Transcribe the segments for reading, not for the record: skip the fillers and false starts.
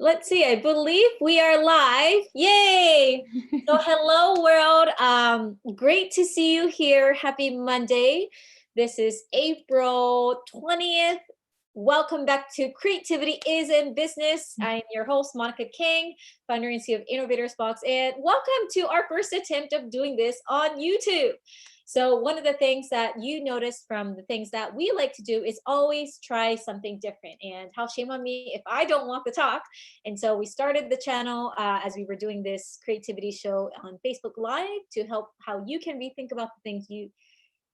Let's see, I believe we are live. Yay! So hello world. Great to see you here. Happy Monday. This is April 20th. Welcome back to Creativity is in Business. I'm your host, Monica Kang, founder and CEO of InnovatorsBox, and welcome to our first attempt of doing this on YouTube. So one of the things that you notice from the things that we like to do is always try something different. And how shame on me if I don't walk the talk. And so we started the channel as we were doing this creativity show on Facebook Live to help how you can rethink about the things you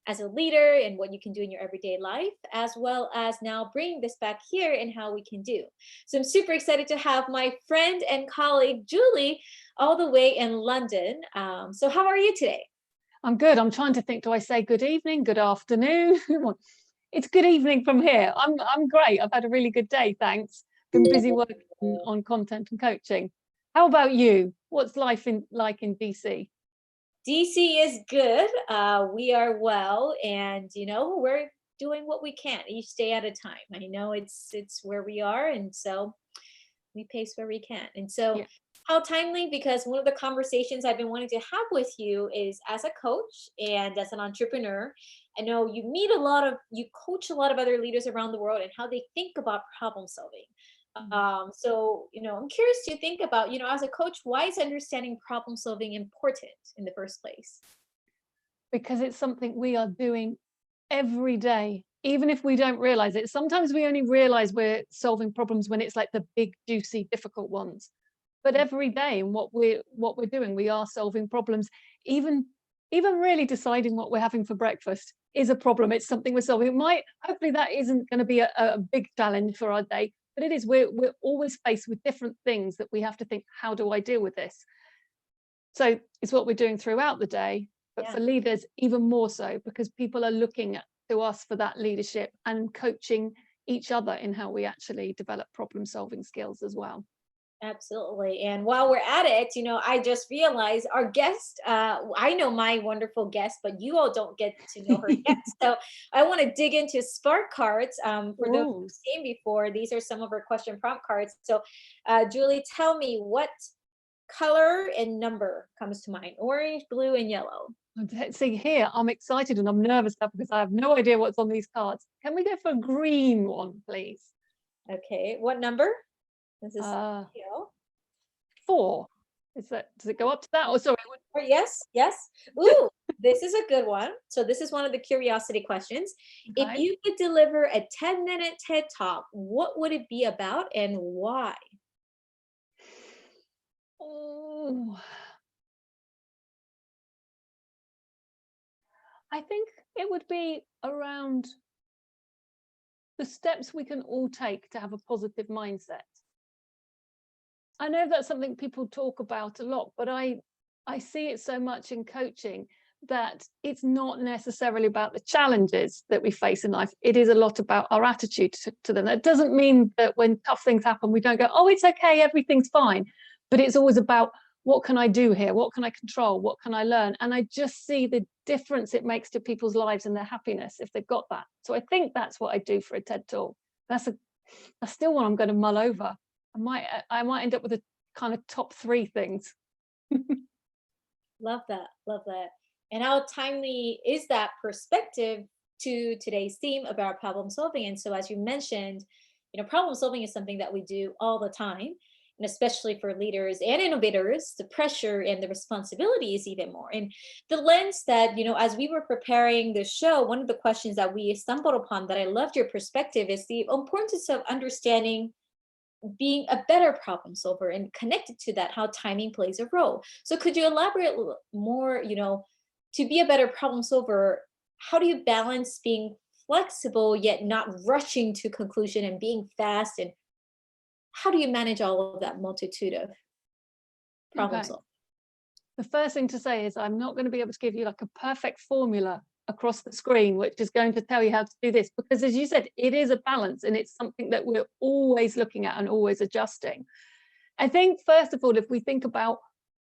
as a leader and what you can do in your everyday life, as well as now bringing this back here and how we can do. So I'm super excited to have my friend and colleague, Julie, all the way in London. So how are you today? I'm good. I'm trying to think, do I say good evening, good afternoon? It's good evening from here. I'm great. I've had a really good day, thanks. Been busy working on content and coaching. How about you? What's life like in DC? DC is good. We are well, and we're doing what we can each day at a time. I know it's where we are, and so we pace where we can. And so Yeah. how timely, because one of the conversations I've been wanting to have with you is as a coach and as an entrepreneur. I know you coach a lot of other leaders around the world and how they think about problem solving. So, I'm curious to think about, as a coach, why is understanding problem solving important in the first place? Because it's something we are doing every day, even if we don't realize it. Sometimes we only realize we're solving problems when it's like the big, juicy, difficult ones. But every day, and what we're doing, we are solving problems. Even really deciding what we're having for breakfast is a problem. It's something we're solving. Hopefully that isn't going to be a big challenge for our day, but it is. We're always faced with different things that we have to think, how do I deal with this? So it's what we're doing throughout the day, but for leaders even more so, because people are looking to us for that leadership and coaching each other in how we actually develop problem solving skills as well. Absolutely. And while we're at it, I just realized our guest, I know my wonderful guest, but you all don't get to know her yet. So I want to dig into spark cards. For those who've seen before, these are some of her question prompt cards. So Julie, tell me, what color and number comes to mind? Orange, blue, and yellow. See, here I'm excited and I'm nervous now because I have no idea what's on these cards. Can we go for a green one, please? Okay. What number? This is 4. Does it go up to that? Oh, sorry. Yes. Ooh, this is a good one. So this is one of the curiosity questions. Okay. If you could deliver a 10-minute TED Talk, what would it be about and why? Oh, I think it would be around the steps we can all take to have a positive mindset. I know that's something people talk about a lot, but I see it so much in coaching that it's not necessarily about the challenges that we face in life. It is a lot about our attitude to them. That doesn't mean that when tough things happen, we don't go, oh, it's okay, everything's fine. But it's always about, what can I do here? What can I control? What can I learn? And I just see the difference it makes to people's lives and their happiness if they've got that. So I think that's what I do for a TED Talk. That's still one I'm going to mull over. I might end up with a kind of top 3 things. Love that. And how timely is that perspective to today's theme about problem solving? And so, as you mentioned, problem solving is something that we do all the time. And especially for leaders and innovators, the pressure and the responsibility is even more. And the lens that, as we were preparing the show, one of the questions that we stumbled upon that I loved your perspective is the importance of understanding being a better problem solver, and connected to that, how timing plays a role. So could you elaborate more, to be a better problem solver, how do you balance being flexible yet not rushing to conclusion and being fast, and how do you manage all of that multitude of problem solving? The first thing to say is I'm not going to be able to give you like a perfect formula across the screen which is going to tell you how to do this, because as you said, it is a balance and it's something that we're always looking at and always adjusting. I think first of all, if we think about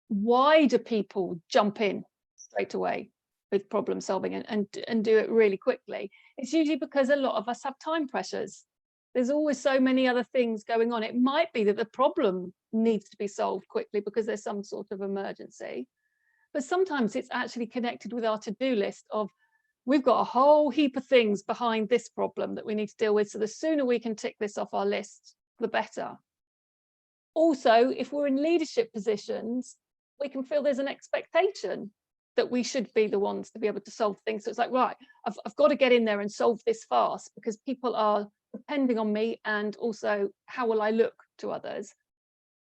why do people jump in straight away with problem solving and do it really quickly, it's usually because a lot of us have time pressures. There's always so many other things going on. It might be that the problem needs to be solved quickly because there's some sort of emergency. But sometimes it's actually connected with our to-do list of, we've got a whole heap of things behind this problem that we need to deal with. So the sooner we can tick this off our list, the better. Also, if we're in leadership positions, we can feel there's an expectation that we should be the ones to be able to solve things. So it's like, right, I've got to get in there and solve this fast because people are depending on me, and also how will I look to others?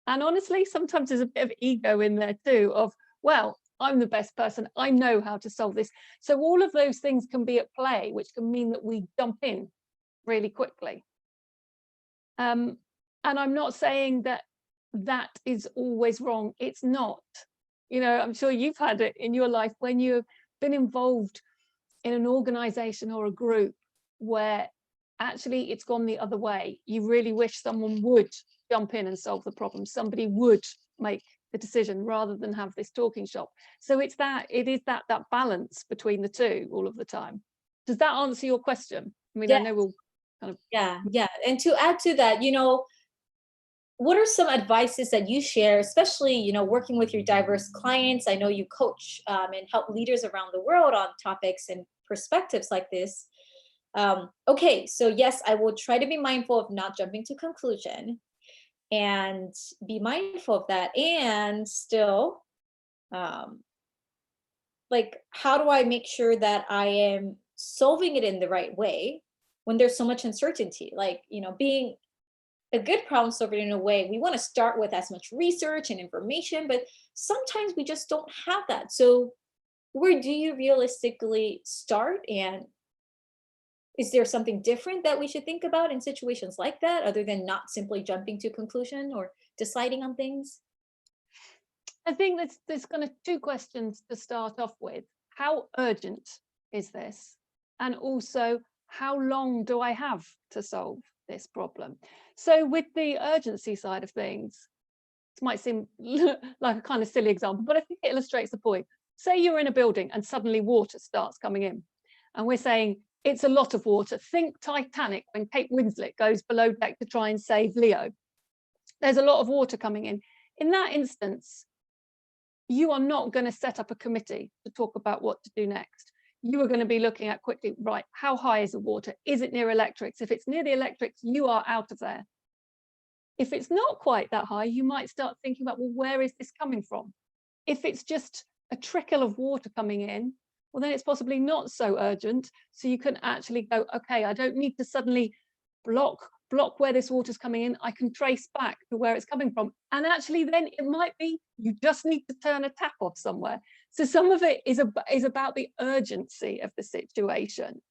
And honestly, sometimes there's a bit of ego in there too of, well, I'm the best person, I know how to solve this. So all of those things can be at play, which can mean that we jump in really quickly. And I'm not saying that that is always wrong. It's not. You know, I'm sure you've had it in your life when you've been involved in an organization or a group where actually it's gone the other way. You really wish someone would jump in and solve the problem. Somebody would make the decision rather than have this talking shop. So it is that balance between the two all of the time. Does that answer your question? I mean, Yeah. I know we'll kind of. Yeah. And to add to that, what are some advices that you share, especially, working with your diverse clients? I know you coach and help leaders around the world on topics and perspectives like this. Okay, so yes, I will try to be mindful of not jumping to conclusion and be mindful of that. And still, like, how do I make sure that I am solving it in the right way when there's so much uncertainty? Like, being a good problem solver in a way, we want to start with as much research and information, but sometimes we just don't have that. So where do you realistically start? And is there something different that we should think about in situations like that, other than not simply jumping to conclusion or deciding on things? I think there's kind of two questions to start off with. How urgent is this? And also, how long do I have to solve this problem? So with the urgency side of things, it might seem like a kind of silly example, but I think it illustrates the point. Say you're in a building and suddenly water starts coming in, and we're saying it's a lot of water. Think Titanic when Kate Winslet goes below deck to try and save Leo. There's a lot of water coming in. In that instance, you are not going to set up a committee to talk about what to do next. You are going to be looking at quickly, right, how high is the water? Is it near electrics? If it's near the electrics, you are out of there. If it's not quite that high, you might start thinking about, well, where is this coming from? If it's just a trickle of water coming in, well, then it's possibly not so urgent. So you can actually go, okay, I don't need to suddenly block where this water's coming in. I can trace back to where it's coming from. And actually then it might be you just need to turn a tap off somewhere. So some of it is about the urgency of the situation.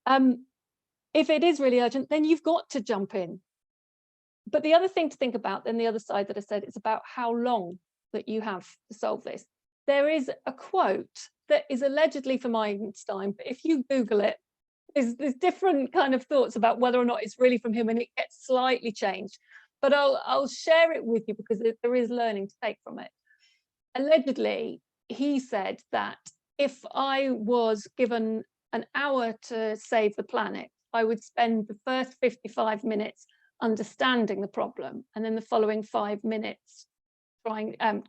If it is really urgent, then you've got to jump in. But the other thing to think about, then the other side that I said, is about how long that you have to solve this. There is a quote that is allegedly from Einstein, but if you Google it, there's different kind of thoughts about whether or not it's really from him, and it gets slightly changed. But I'll share it with you because there is learning to take from it. Allegedly, he said that if I was given an hour to save the planet, I would spend the first 55 minutes understanding the problem, and then the following 5 minutes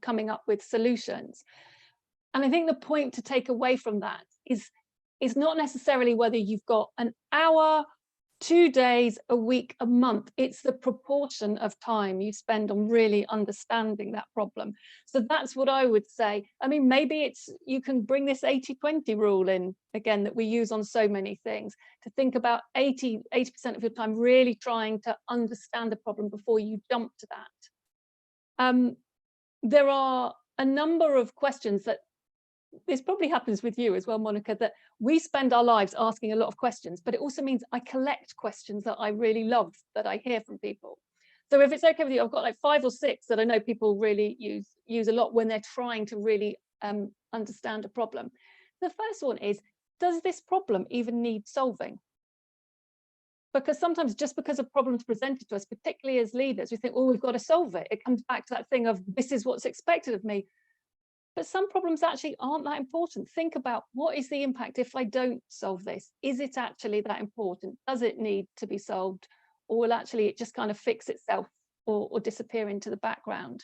coming up with solutions. And I think the point to take away from that is not necessarily whether you've got an hour, 2 days, a week, a month. It's the proportion of time you spend on really understanding that problem. So that's what I would say. I mean, maybe you can bring this 80-20 rule in again that we use on so many things, to think about 80% of your time really trying to understand the problem before you jump to that. There are a number of questions that this probably happens with you as well, Monica, that we spend our lives asking a lot of questions, but it also means I collect questions that I really love, that I hear from people. So if it's okay with you, I've got like 5 or 6 that I know people really use a lot when they're trying to really understand a problem. The first one is, does this problem even need solving? Because sometimes just because a problem is presented to us, particularly as leaders, we think, oh, we've got to solve it. It comes back to that thing of, this is what's expected of me. But some problems actually aren't that important. Think about, what is the impact if I don't solve this? Is it actually that important? Does it need to be solved? or will actually it just kind of fix itself or disappear into the background?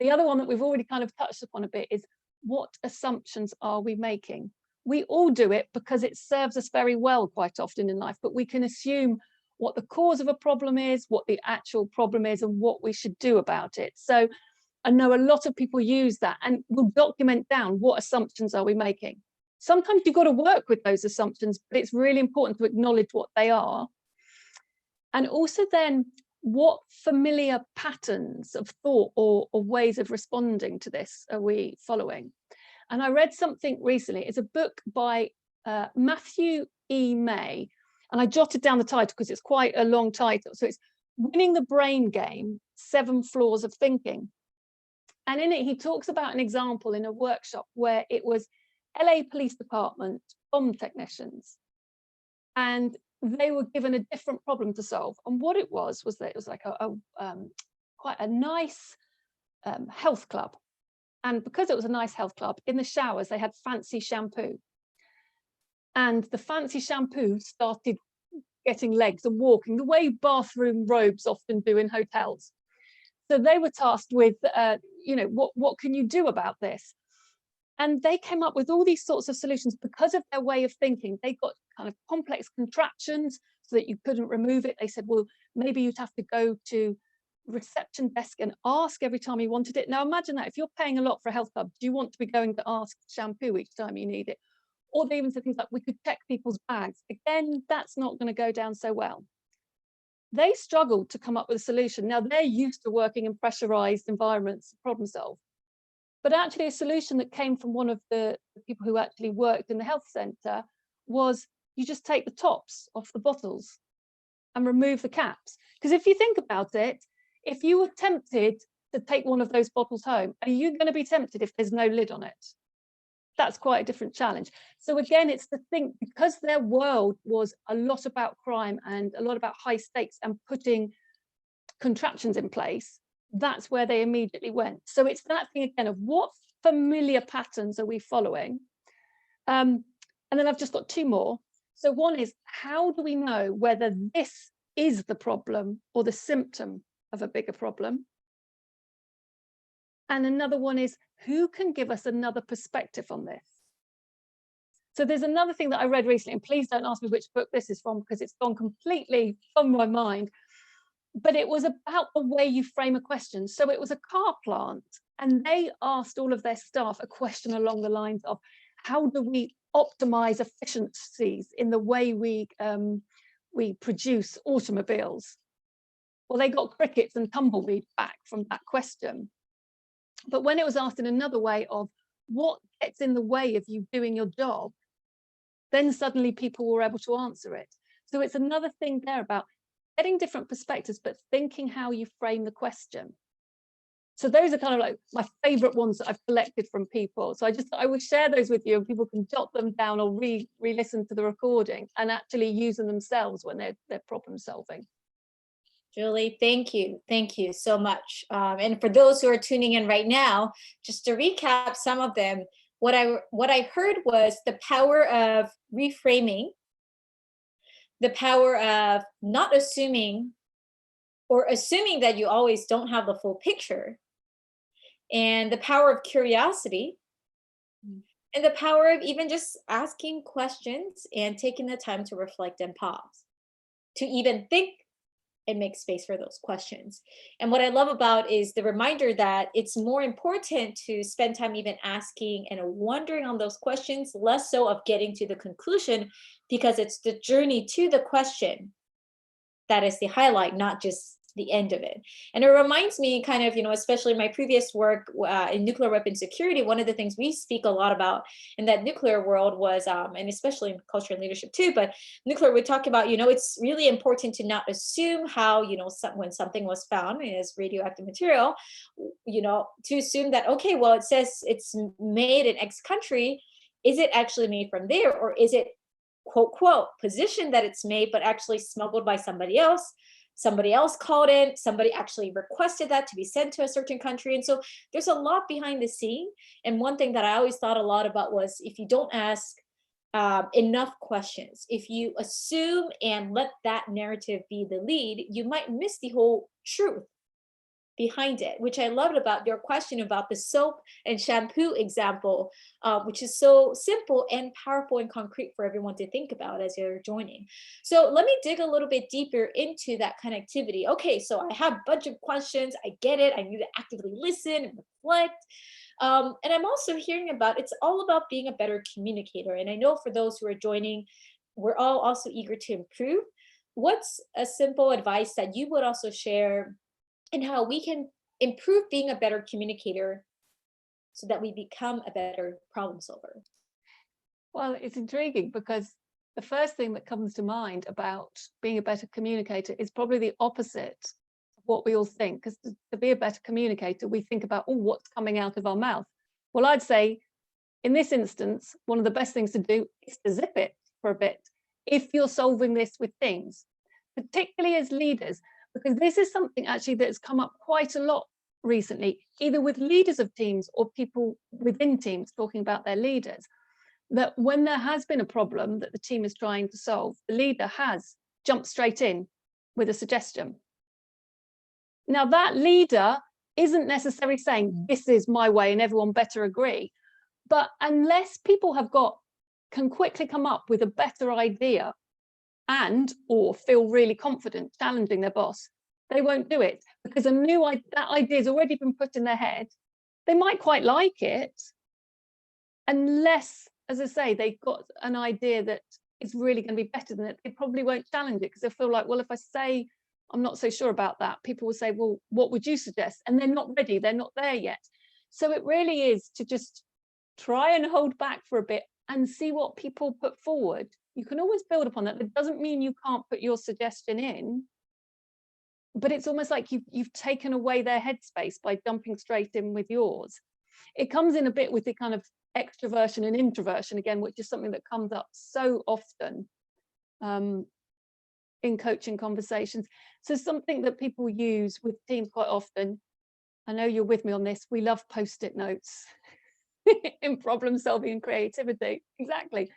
The other one that we've already kind of touched upon a bit is, what assumptions are we making? We all do it because it serves us very well quite often in life, but we can assume what the cause of a problem is, what the actual problem is, and what we should do about it. So I know a lot of people use that and will document down what assumptions are we making. Sometimes you've got to work with those assumptions, but it's really important to acknowledge what they are. And also then, what familiar patterns of thought or ways of responding to this are we following? And I read something recently. It's a book by Matthew E. May, and I jotted down the title because it's quite a long title. So it's Winning the Brain Game, 7 Flaws of Thinking. And in it, he talks about an example in a workshop where it was LA Police Department bomb technicians. And they were given a different problem to solve. And what it was that it was like quite a nice health club. And because it was a nice health club, in the showers, they had fancy shampoo. And the fancy shampoo started getting legs and walking the way bathroom robes often do in hotels. So they were tasked with, what can you do about this? And they came up with all these sorts of solutions because of their way of thinking. They got kind of complex contraptions so that you couldn't remove it. They said, well, maybe you'd have to go to reception desk and ask every time you wanted it. Now imagine that if you're paying a lot for a health club, do you want to be going to ask shampoo each time you need it? Or they even said things like, we could check people's bags. Again, that's not going to go down so well. They struggled to come up with a solution. Now they're used to working in pressurized environments to problem solve. But actually a solution that came from one of the people who actually worked in the health centre was, you just take the tops off the bottles and remove the caps. Because if you think about it, if you were tempted to take one of those bottles home, are you going to be tempted if there's no lid on it? That's quite a different challenge. So again, it's the thing, because their world was a lot about crime and a lot about high stakes and putting contraptions in place, that's where they immediately went. So it's that thing again of what familiar patterns are we following? And then I've just got 2 more. So one is, how do we know whether this is the problem or the symptom of a bigger problem? And another one is, who can give us another perspective on this? So there's another thing that I read recently, and please don't ask me which book this is from because it's gone completely from my mind. But it was about the way you frame a question. So it was a car plant, and they asked all of their staff a question along the lines of, how do we optimize efficiencies in the way we produce automobiles? Well, they got crickets and tumbleweed back from that question. But when it was asked in another way of, what gets in the way of you doing your job, then suddenly people were able to answer it. So it's another thing there about getting different perspectives, but thinking how you frame the question. So those are kind of like my favorite ones that I've collected from people. So I will share those with you, and people can jot them down or re-listen to the recording and actually use them themselves when they're problem solving. Julie, thank you. Thank you so much. And for those who are tuning in right now, just to recap some of them, what I heard was the power of reframing, the power of not assuming, or assuming that you always don't have the full picture, and the power of curiosity, and the power of even just asking questions and taking the time to reflect and pause, to even think and make space for those questions. And what I love about is the reminder that it's more important to spend time even asking and wondering on those questions, less so of getting to the conclusion, because it's the journey to the question that is the highlight, not just the end of it. And it reminds me kind of, especially in my previous work in nuclear weapon security, one of the things we speak a lot about in that nuclear world was, and especially in culture and leadership too, but nuclear, we talk about, it's really important to not assume how, when something was found as radioactive material, to assume that, okay, well, it says it's made in X country. Is it actually made from there? Or is it, quote, quote, positioned that it's made, but actually smuggled by somebody else? Somebody else called in, somebody actually requested that to be sent to a certain country. And so there's a lot behind the scene. And one thing that I always thought a lot about was, if you don't ask enough questions. If you assume and let that narrative be the lead, you might miss the whole truth behind it, which I loved about your question about the soap and shampoo example, which is so simple and powerful and concrete for everyone to think about as you're joining. So let me dig a little bit deeper into that connectivity. Okay, so I have a bunch of questions. I get it. I need to actively listen and reflect. And I'm also hearing about it's all about being a better communicator. And I know for those who are joining, we're all also eager to improve. What's a simple advice that you would also share and how we can improve being a better communicator so that we become a better problem solver? Well, it's intriguing because the first thing that comes to mind about being a better communicator is probably the opposite of what we all think. Because to be a better communicator, we think about, oh, what's coming out of our mouth? Well, I'd say in this instance, one of the best things to do is to zip it for a bit if you're solving this with things, particularly as leaders, because this is something actually that's come up quite a lot recently, either with leaders of teams or people within teams talking about their leaders, that when there has been a problem that the team is trying to solve, the leader has jumped straight in with a suggestion. Now, that leader isn't necessarily saying, this is my way and everyone better agree. But unless people can quickly come up with a better idea and or feel really confident challenging their boss, they won't do it, because that idea has already been put in their head. They might quite like it, unless, as I say, they've got an idea that is really going to be better than it. They probably won't challenge it because they'll feel like, well, if I say I'm not so sure about that, people will say, well, what would you suggest? And they're not ready, they're not there yet. So it really is to just try and hold back for a bit and see what people put forward. You can always build upon that. That doesn't mean you can't put your suggestion in, but it's almost like you've taken away their headspace by jumping straight in with yours. It comes in a bit with the kind of extroversion and introversion again, which is something that comes up so often in coaching conversations. So something that people use with teams quite often, I know you're with me on this, we love post-it notes in problem solving and creativity. Exactly.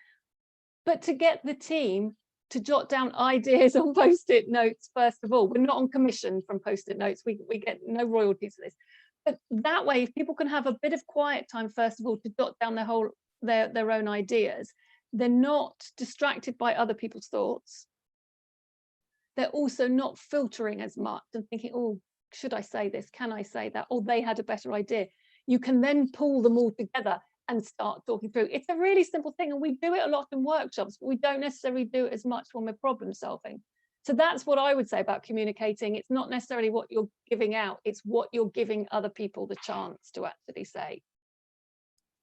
But to get the team to jot down ideas on post-it notes, first of all, we're not on commission from post-it notes. We get no royalties for this. But that way, if people can have a bit of quiet time, first of all, to jot down their own ideas, they're not distracted by other people's thoughts. They're also not filtering as much and thinking, oh, should I say this? Can I say that? Or they had a better idea. You can then pull them all together and start talking through. It's a really simple thing, and we do it a lot in workshops, but we don't necessarily do it as much when we're problem solving. So that's what I would say about communicating. It's not necessarily what you're giving out, it's what you're giving other people the chance to actually say.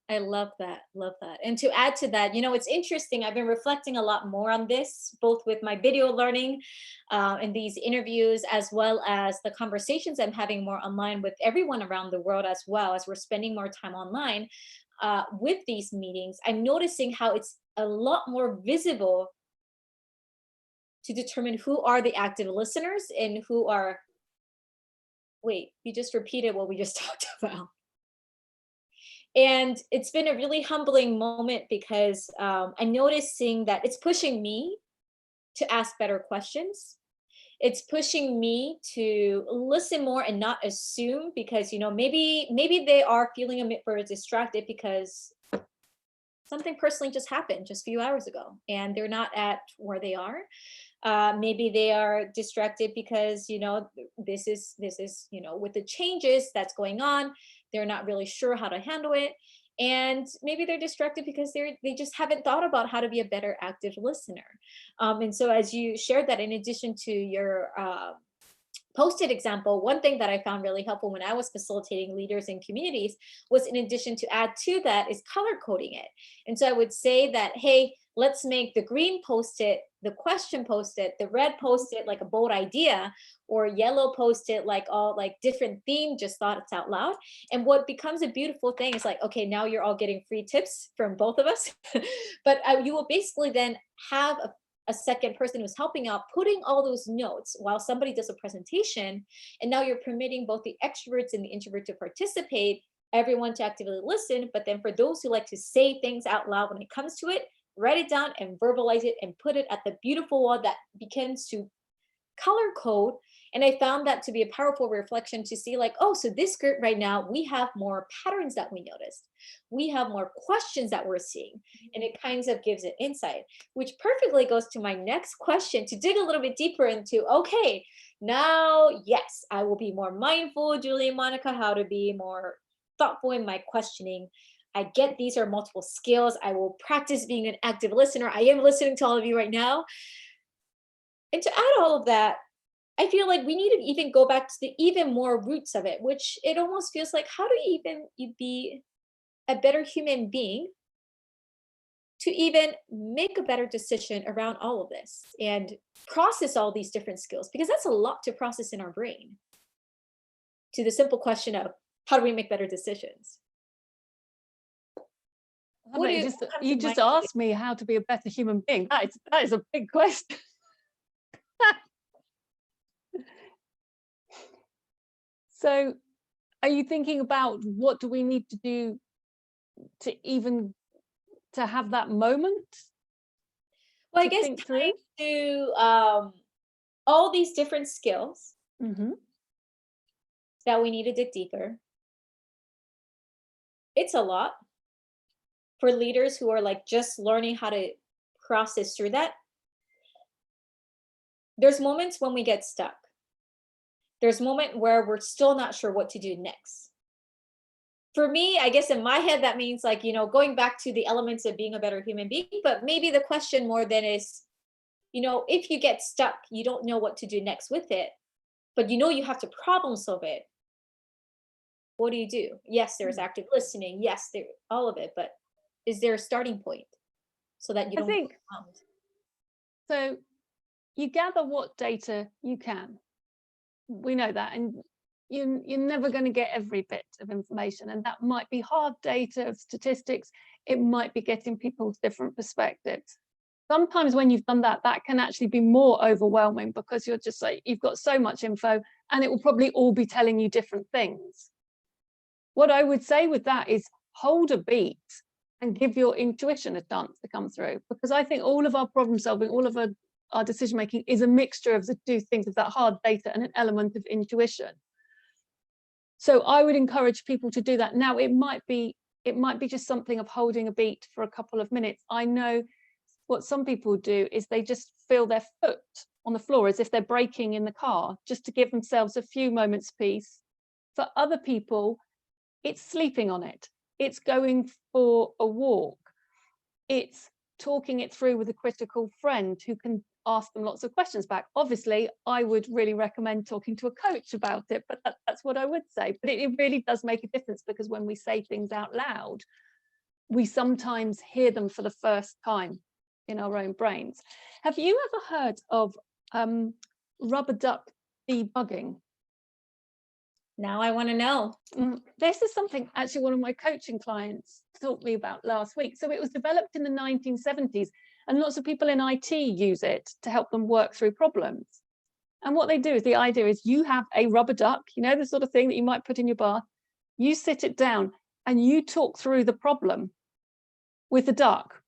I love that. Love that. And to add to that, it's interesting. I've been reflecting a lot more on this, both with my video learning and these interviews, as well as the conversations I'm having more online with everyone around the world, as well as we're spending more time online with these meetings. I'm noticing how it's a lot more visible to determine who are the active listeners and who are, wait, you just repeated what we just talked about. And it's been a really humbling moment because I'm noticing that it's pushing me to ask better questions. It's pushing me to listen more and not assume, because maybe they are feeling a bit distracted because something personally just happened just a few hours ago and they're not at where they are. Maybe they are distracted because this is with the changes that's going on, they're not really sure how to handle it. And maybe they're distracted because they just haven't thought about how to be a better active listener. And so as you shared that, in addition to your post-it example, one thing that I found really helpful when I was facilitating leaders in communities was, in addition to add to that, is color coding it. And so I would say that, hey, let's make the green post-it the question post-it, the red post-it like a bold idea, or yellow post-it like all like different theme, just thoughts out loud. And what becomes a beautiful thing is like, okay, now you're all getting free tips from both of us. But you will basically then have a second person who's helping out, putting all those notes while somebody does a presentation. And now you're permitting both the extroverts and the introvert to participate, everyone to actively listen. But then for those who like to say things out loud when it comes to it, write it down and verbalize it and put it at the beautiful wall that begins to color code. And I found that to be a powerful reflection to see like, oh, so this group right now, we have more patterns that we noticed. We have more questions that we're seeing. And it kind of gives it insight, which perfectly goes to my next question to dig a little bit deeper into, okay, now, yes, I will be more mindful, Julie and Monica, how to be more thoughtful in my questioning. I get these are multiple skills. I will practice being an active listener. I am listening to all of you right now. And to add all of that, I feel like we need to even go back to the even more roots of it, which it almost feels like, how do you be a better human being to even make a better decision around all of this and process all these different skills? Because that's a lot to process in our brain. To the simple question of, how do we make better decisions? You just asked me how to be a better human being. That is a big question. So are you thinking about what do we need to do to have that moment? Well, I guess trying to all these different skills that we need to dig deeper. It's a lot for leaders who are like just learning how to process through that. There's moments when we get stuck. There's a moment where we're still not sure what to do next. For me, I guess in my head, that means like, going back to the elements of being a better human being, but maybe the question more than is, if you get stuck, you don't know what to do next with it, but you have to problem solve it. What do you do? Yes, there's active listening. Yes, there all of it, but is there a starting point so that you don't get overwhelmed? So you gather what data you can. We know that, and you're never going to get every bit of information, and that might be hard data of statistics. It might be getting people's different perspectives. Sometimes when you've done that, that can actually be more overwhelming because you're just like, you've got so much info and it will probably all be telling you different things. What I would say with that is hold a beat and give your intuition a chance to come through, because I think all of our problem solving, all of our decision making is a mixture of the two things, of that hard data and an element of intuition. So I would encourage people to do that. Now, it might be just something of holding a beat for a couple of minutes. I know what some people do is they just feel their foot on the floor as if they're braking in the car, just to give themselves a few moments peace. For other people, it's sleeping on it. It's going for a walk. It's talking it through with a critical friend who can ask them lots of questions back. Obviously, I would really recommend talking to a coach about it, but that's what I would say. But it really does make a difference, because when we say things out loud, we sometimes hear them for the first time in our own brains. Have you ever heard of rubber duck debugging? Now I want to know. This is something actually one of my coaching clients taught me about last week. So it was developed in the 1970s, and lots of people in IT use it to help them work through problems. And what they do is, the idea is you have a rubber duck, the sort of thing that you might put in your bath. You sit it down and you talk through the problem with the duck.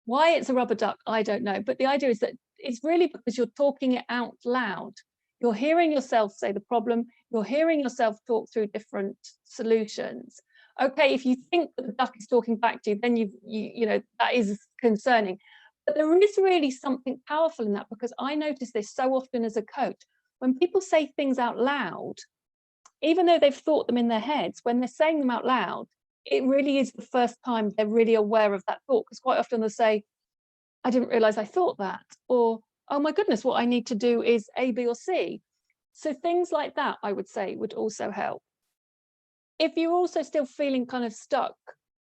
Why it's a rubber duck, I don't know. But the idea is that it's really because you're talking it out loud. You're hearing yourself say the problem. You're hearing yourself talk through different solutions. Okay, if you think that the duck is talking back to you, then you know that is concerning. But there is really something powerful in that, because I notice this so often as a coach. When people say things out loud, even though they've thought them in their heads, when they're saying them out loud, it really is the first time they're really aware of that thought. Because quite often they'll say, I didn't realize I thought that, or oh my goodness, what I need to do is A, B, or C. So things like that, I would say, would also help. If you're also still feeling kind of stuck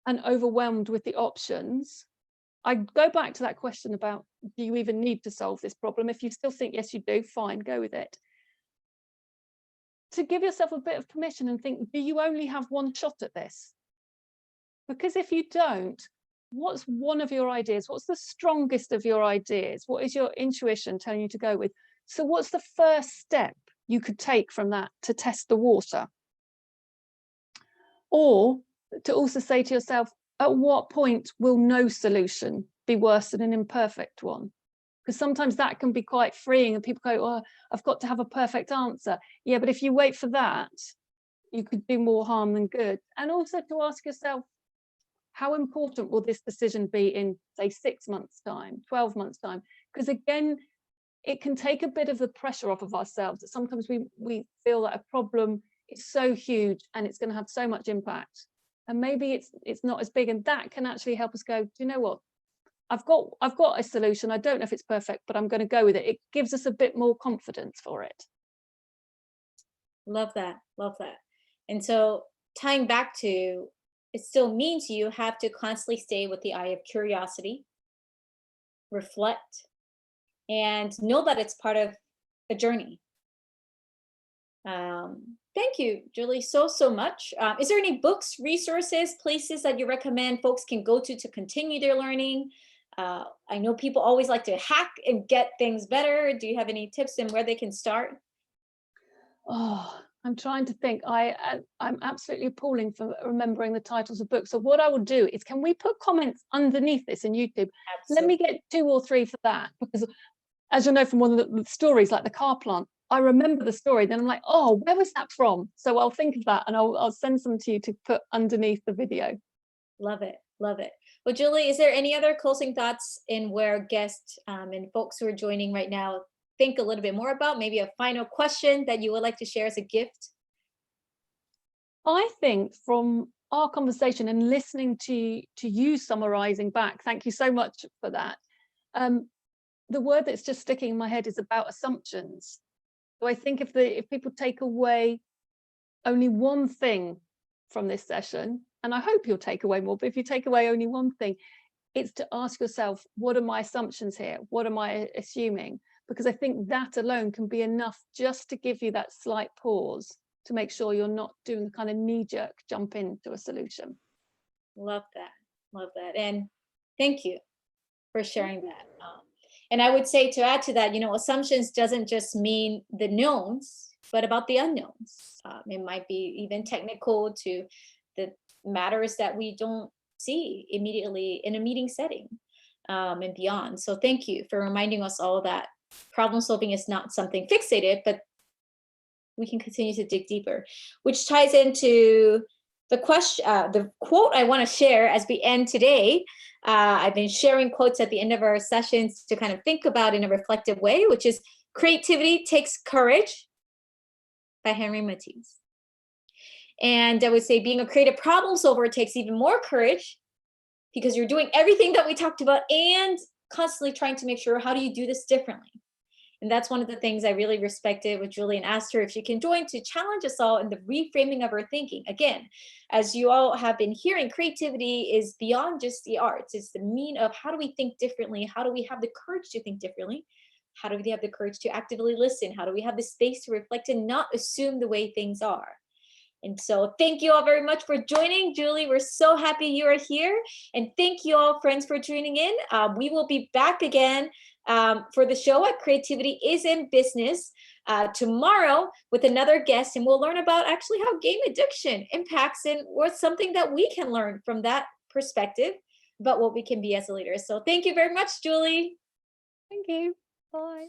and overwhelmed with the options, I go back to that question about, do you even need to solve this problem? If you still think, yes, you do, fine, go with it. To give yourself a bit of permission and think, do you only have one shot at this? Because if you don't, what's one of your ideas? What's the strongest of your ideas? What is your intuition telling you to go with? So what's the first step you could take from that to test the water? Or to also say to yourself, at what point will no solution be worse than an imperfect one? Because sometimes that can be quite freeing, and people go, "Oh, I've got to have a perfect answer." Yeah, but if you wait for that, you could do more harm than good. And also to ask yourself, how important will this decision be in, say, 6 months' time, 12 months' time? Because again, it can take a bit of the pressure off of ourselves. Sometimes we feel that a problem is so huge and it's going to have so much impact, and maybe it's not as big, and that can actually help us go, do you know what? I've got a solution. I don't know if it's perfect, but I'm going to go with it. It gives us a bit more confidence for it. Love that. Love that. And so tying back to, it still means you have to constantly stay with the eye of curiosity, reflect, and know that it's part of a journey. Thank you, Julie, so much. Is there any books, resources, places that you recommend folks can go to continue their learning? I know people always like to hack and get things better. Do you have any tips on where they can start? Oh, I'm trying to think. I'm absolutely appalling for remembering the titles of books. So what I will do is, can we put comments underneath this in YouTube? Absolutely. Let me get 2 or 3 for that, because as you know from one of the stories, like the car plant, I remember the story, then I'm like, oh, where was that from? So I'll think of that and I'll send some to you to put underneath the video. Love it. Love it. Well, Julie, is there any other closing thoughts in where guests and folks who are joining right now think a little bit more about, maybe a final question that you would like to share as a gift? I think from our conversation and listening to you summarizing back, thank you so much for that. The word that's just sticking in my head is about assumptions. So I think if people take away only one thing from this session, and I hope you'll take away more, but if you take away only one thing, it's to ask yourself, what are my assumptions here? What am I assuming? Because I think that alone can be enough just to give you that slight pause to make sure you're not doing the kind of knee-jerk jump into a solution. Love that. Love that. And thank you for sharing that. And I would say, to add to that, assumptions doesn't just mean the knowns, but about the unknowns. It might be even technical to the matters that we don't see immediately in a meeting setting, and beyond. So thank you for reminding us all that problem solving is not something fixated, but we can continue to dig deeper, which ties into the question, the quote I want to share as we end today. I've been sharing quotes at the end of our sessions to kind of think about in a reflective way, which is "Creativity takes courage" by Henry Matisse. And I would say being a creative problem solver takes even more courage, because you're doing everything that we talked about and constantly trying to make sure, how do you do this differently? And that's one of the things I really respected with Julie, and asked her if she can join to challenge us all in the reframing of our thinking. Again, as you all have been hearing, creativity is beyond just the arts. It's the mean of, how do we think differently? How do we have the courage to think differently? How do we have the courage to actively listen? How do we have the space to reflect and not assume the way things are? And so thank you all very much for joining. Julie, we're so happy you are here. And thank you all, friends, for tuning in. We will be back again for the show at Creativity is in Business tomorrow with another guest. And we'll learn about actually how game addiction impacts and what's something that we can learn from that perspective about what we can be as a leader. So thank you very much, Julie. Thank you. Bye.